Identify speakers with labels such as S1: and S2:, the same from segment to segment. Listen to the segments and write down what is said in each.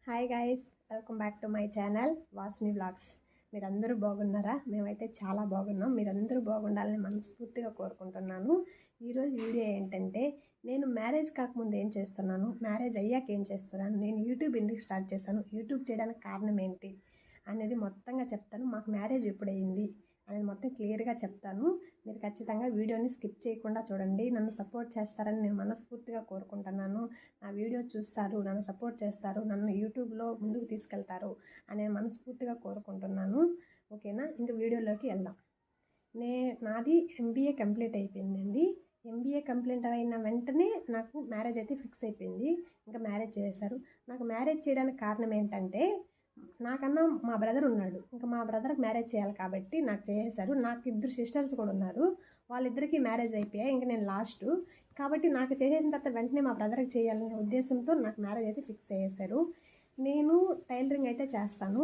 S1: Hi guys, welcome back to my channel Vasni vlogs. మీరందరూ బాగున్నారా? మేమైతే చాలా బాగున్నాం. మీరందరూ బాగుండాలని మనస్ఫూర్తిగా కోరుకుంటున్నాను. ఈరోజు వీడియో ఏంటంటే, నేను మ్యారేజ్ కాకముందు ఏం చేస్తున్నాను, మ్యారేజ్ అయ్యాక ఏం చేస్తున్నాను, నేను యూట్యూబ్ ఎందుకు స్టార్ట్ చేశాను, యూట్యూబ్ చేయడానికి కారణం ఏంటి అనేది మొత్తంగా చెప్తాను. మాకు మ్యారేజ్ ఎప్పుడయింది అనేది మొత్తం క్లియర్గా చెప్తాను. మీరు ఖచ్చితంగా వీడియోని స్కిప్ చేయకుండా చూడండి. నన్ను సపోర్ట్ చేస్తారని నేను మనస్ఫూర్తిగా కోరుకుంటున్నాను. నా వీడియో చూస్తారు, నన్ను సపోర్ట్ చేస్తారు, నన్ను యూట్యూబ్లో ముందుకు తీసుకెళ్తారు అని మనస్ఫూర్తిగా కోరుకుంటున్నాను. ఓకేనా? ఇంక వీడియోలోకి వెళ్దాం. నాది ఎంబీఏ కంప్లీట్ అయిపోయిందండి. ఎంబీఏ కంప్లీట్ అయిన వెంటనే నాకు మ్యారేజ్ అయితే ఫిక్స్ అయిపోయింది. ఇంకా మ్యారేజ్ చేశారు. నాకు మ్యారేజ్ చేయడానికి కారణం ఏంటంటే, నాకన్నా మా బ్రదర్ ఉన్నాడు. ఇంకా మా బ్రదర్కి మ్యారేజ్ చేయాలి కాబట్టి నాకు చేసేశారు. నాకు ఇద్దరు సిస్టర్స్ కూడా ఉన్నారు. వాళ్ళిద్దరికీ మ్యారేజ్ అయిపోయాయి. ఇంకా నేను లాస్ట్ కాబట్టి నాకు చేసేసిన తర్వాత వెంటనే మా బ్రదర్కి చేయాలనే ఉద్దేశంతో నాకు మ్యారేజ్ అయితే ఫిక్స్ చేసేశారు. నేను టైలరింగ్ అయితే చేస్తాను.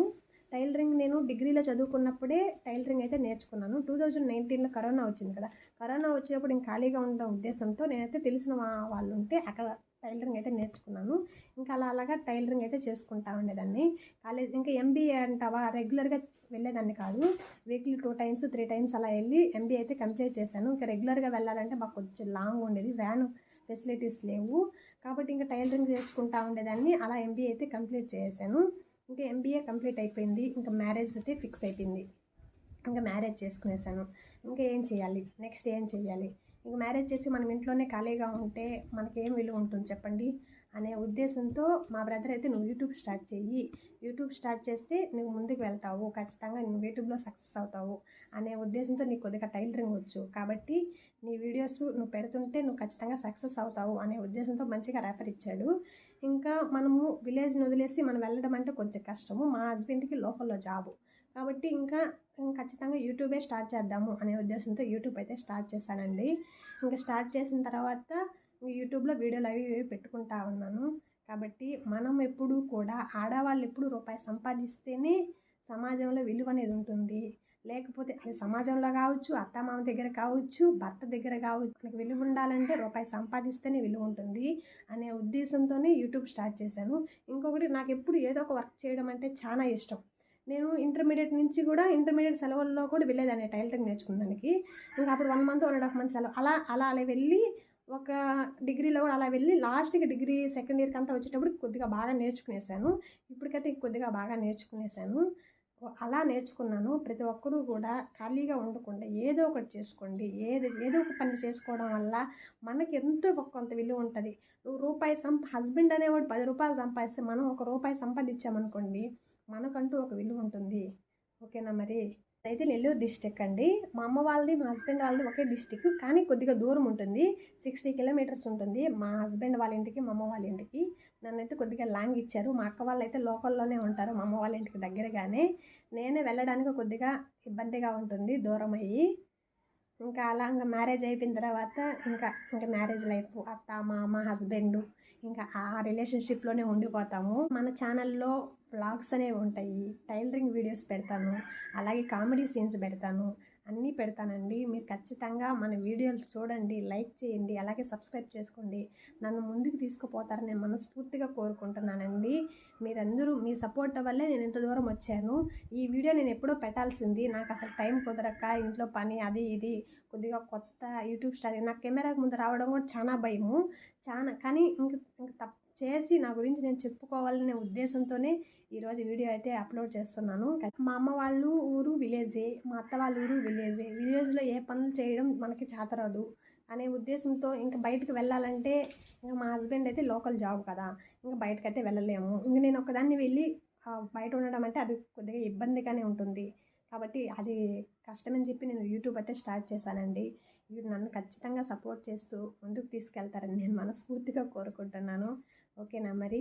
S1: టైలరింగ్ నేను డిగ్రీలో చదువుకున్నప్పుడే టైలరింగ్ అయితే నేర్చుకున్నాను. 2019లో కరోనా వచ్చింది కదా. కరోనా వచ్చినప్పుడు నేను ఖాళీగా ఉండడం ఉద్దేశంతో నేనైతే తెలిసిన వాళ్ళు ఉంటే అక్కడ టైలరింగ్ అయితే నేర్చుకున్నాను. ఇంకా అలాగా టైలరింగ్ అయితే చేసుకుంటా ఉండేదాన్ని. కాలేజ్ ఇంకా ఎంబీఏ అంటావా, రెగ్యులర్గా వెళ్ళేదాన్ని కాదు. వీక్లీ 2 times 3 times అలా వెళ్ళి ఎంబీఏ అయితే కంప్లీట్ చేశాను. ఇంకా రెగ్యులర్గా వెళ్ళాలంటే మాకు కొంచెం లాంగ్ ఉండేది, వ్యాన్ ఫెసిలిటీస్ లేవు. కాబట్టి ఇంకా టైలరింగ్ చేసుకుంటా ఉండేదాన్ని. అలా ఎంబీఏ అయితే కంప్లీట్ చేశాను. ఇంకా ఎంబీఏ కంప్లీట్ అయిపోయింది. ఇంకా మ్యారేజ్ అయితే ఫిక్స్ అయిపోయింది. ఇంకా మ్యారేజ్ చేసుకునేసాను. ఇంకా ఏం చేయాలి, నెక్స్ట్ ఏం చేయాలి, ఇంకా మ్యారేజ్ చేసి మనం ఇంట్లోనే ఖాళీగా ఉంటే మనకేం విలువ ఉంటుంది చెప్పండి అనే ఉద్దేశంతో మా బ్రదర్ అయితే, నువ్వు యూట్యూబ్ స్టార్ట్ చెయ్యి, యూట్యూబ్ స్టార్ట్ చేస్తే నువ్వు ముందుకు వెళ్తావు, ఖచ్చితంగా నువ్వు యూట్యూబ్లో సక్సెస్ అవుతావు అనే ఉద్దేశంతో, నీకు కొద్దిగా టైలరింగ్ వచ్చు కాబట్టి నీ వీడియోస్ నువ్వు పెడుతుంటే నువ్వు ఖచ్చితంగా సక్సెస్ అవుతావు అనే ఉద్దేశంతో మంచిగా రెఫర్ ఇచ్చాడు. ఇంకా మనము విలేజ్ని వదిలేసి మనం వెళ్ళడం అంటే కొంచెం కష్టము. మా హస్బెండ్కి లోకల్లో జాబు కాబట్టి ఇంకా ఖచ్చితంగా యూట్యూబే స్టార్ట్ చేద్దాము అనే ఉద్దేశంతో యూట్యూబ్ అయితే స్టార్ట్ చేశానండి. ఇంకా స్టార్ట్ చేసిన తర్వాత యూట్యూబ్లో వీడియోలు అవి పెట్టుకుంటా ఉన్నాను. కాబట్టి మనం ఎప్పుడూ కూడా ఆడవాళ్ళు ఎప్పుడు రూపాయి సంపాదిస్తేనే సమాజంలో విలువ అనేది ఉంటుంది. లేకపోతే అది సమాజంలో కావచ్చు, అత్తమామ దగ్గర కావచ్చు, భర్త దగ్గర కావచ్చు, మనకి విలువ ఉండాలంటే రూపాయి సంపాదిస్తేనే విలువ ఉంటుంది అనే ఉద్దేశంతోనే యూట్యూబ్ స్టార్ట్ చేశాను. ఇంకొకటి, నాకు ఎప్పుడు ఏదో ఒక వర్క్ చేయడం అంటే చాలా ఇష్టం. నేను ఇంటర్మీడియట్ నుంచి కూడా, ఇంటర్మీడియట్ సెలవుల్లో కూడా వెళ్ళేదాన్ని టైలరింగ్ నేర్చుకునేదానికి. ఇంకా అప్పుడు 1 month 1.5 months సెలవు అలా అలా వెళ్ళి, ఒక డిగ్రీలో కూడా అలా వెళ్ళి లాస్ట్కి డిగ్రీ సెకండ్ ఇయర్కి అంతా వచ్చేటప్పుడు కొద్దిగా బాగా నేర్చుకునేసాను. ఇప్పటికైతే కొద్దిగా బాగా నేర్చుకునేసాను. అలా నేర్చుకున్నాను. ప్రతి ఒక్కరూ కూడా ఖాళీగా ఉండకుండా ఏదో ఒకటి చేసుకోండి. ఏదో ఒక పని చేసుకోవడం వల్ల మనకి ఎంతో కొంత విలువ ఉంటుంది. నువ్వు రూపాయి హస్బెండ్ అనేవాడు 10 రూపాయలు సంపాదిస్తే మనం 1 రూపాయి సంపాదించామనుకోండి, మనకంటూ ఒక విలువ ఉంటుంది. ఓకేనా? మరి అయితే నెల్లూరు డిస్టిక్ అండి. మా అమ్మ వాళ్ళది మా హస్బెండ్ వాళ్ళది ఒకే డిస్టిక్, కానీ కొద్దిగా దూరం ఉంటుంది. 60 kilometers ఉంటుంది మా హస్బెండ్ వాళ్ళ ఇంటికి, మా అమ్మ వాళ్ళ ఇంటికి. నన్నైతే కొద్దిగా లాంగ్ ఇచ్చారు. మా అక్క వాళ్ళు అయితే లోకల్లోనే ఉంటారు, మా అమ్మ వాళ్ళ ఇంటికి దగ్గరగానే. నేనే వెళ్ళడానికి కొద్దిగా ఇబ్బందిగా ఉంటుంది దూరం అయ్యి. ఇంకా అలా ఇంకా మ్యారేజ్ అయిపోయిన తర్వాత ఇంకా మ్యారేజ్ లైఫ్, అత్త మామ హస్బెండ్, ఇంకా ఆ రిలేషన్షిప్లోనే ఉండిపోతాము. మన ఛానల్లో వ్లాగ్స్ అనేవి ఉంటాయి, టైలరింగ్ వీడియోస్ పెడతాను, అలాగే కామెడీ సీన్స్ పెడతాను, అన్నీ పెడతానండి. మీరు ఖచ్చితంగా మన వీడియోలు చూడండి, లైక్ చేయండి, అలాగే సబ్స్క్రైబ్ చేసుకోండి. నన్ను ముందుకు తీసుకుపోతారని నేను మనస్ఫూర్తిగా కోరుకుంటున్నానండి. మీరందరూ మీ సపోర్ట్ వల్లే నేను ఇంత దూరం వచ్చాను. ఈ వీడియో నేను ఎప్పుడో పెట్టాల్సింది, నాకు అసలు టైం కుదరక, ఇంట్లో పని అది ఇది, కొద్దిగా కొత్త యూట్యూబ్ స్టార్ట్, నాకు కెమెరాకు ముందు రావడం కూడా చాలా భయము, కానీ ఇంక చేసి నా గురించి నేను చెప్పుకోవాలనే ఉద్దేశంతోనే ఈరోజు వీడియో అయితే అప్లోడ్ చేస్తున్నాను. మా అమ్మ వాళ్ళు ఊరు విలేజే, మా అత్త వాళ్ళ ఊరు విలేజే. విలేజ్లో ఏ పనులు చేయడం మనకి చేతరాదు అనే ఉద్దేశంతో ఇంకా బయటకు వెళ్ళాలంటే, ఇంకా మా హస్బెండ్ అయితే లోకల్ జాబ్ కదా, ఇంకా బయటకైతే వెళ్ళలేము. ఇంక నేను ఒకదాన్ని వెళ్ళి బయట ఉండడం అంటే అది కొద్దిగా ఇబ్బందిగానే ఉంటుంది. కాబట్టి అది కష్టమని చెప్పి నేను యూట్యూబ్ అయితే స్టార్ట్ చేశానండి. మీరు నన్ను ఖచ్చితంగా సపోర్ట్ చేస్తూ ముందుకు తీసుకెళ్తారని నేను మనస్ఫూర్తిగా కోరుకుంటున్నాను. ఓకేనా? మరి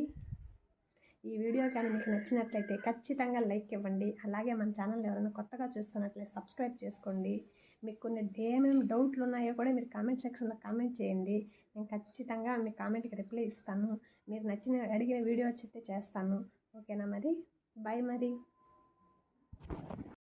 S1: ఈ వీడియో కానీ మీకు నచ్చినట్లయితే ఖచ్చితంగా లైక్ ఇవ్వండి. అలాగే మన ఛానల్ ఎవరైనా కొత్తగా చూస్తున్నట్లయితే సబ్స్క్రైబ్ చేసుకోండి. మీకు కొన్ని ఏమేమి డౌట్లు ఉన్నాయో కూడా మీరు కామెంట్ సెక్షన్లో కామెంట్ చేయండి. నేను ఖచ్చితంగా మీ కామెంట్కి రిప్లై ఇస్తాను. మీరు అడిగిన వీడియో వచ్చితే చేస్తాను. ఓకేనా? మరి బాయ్ మరి.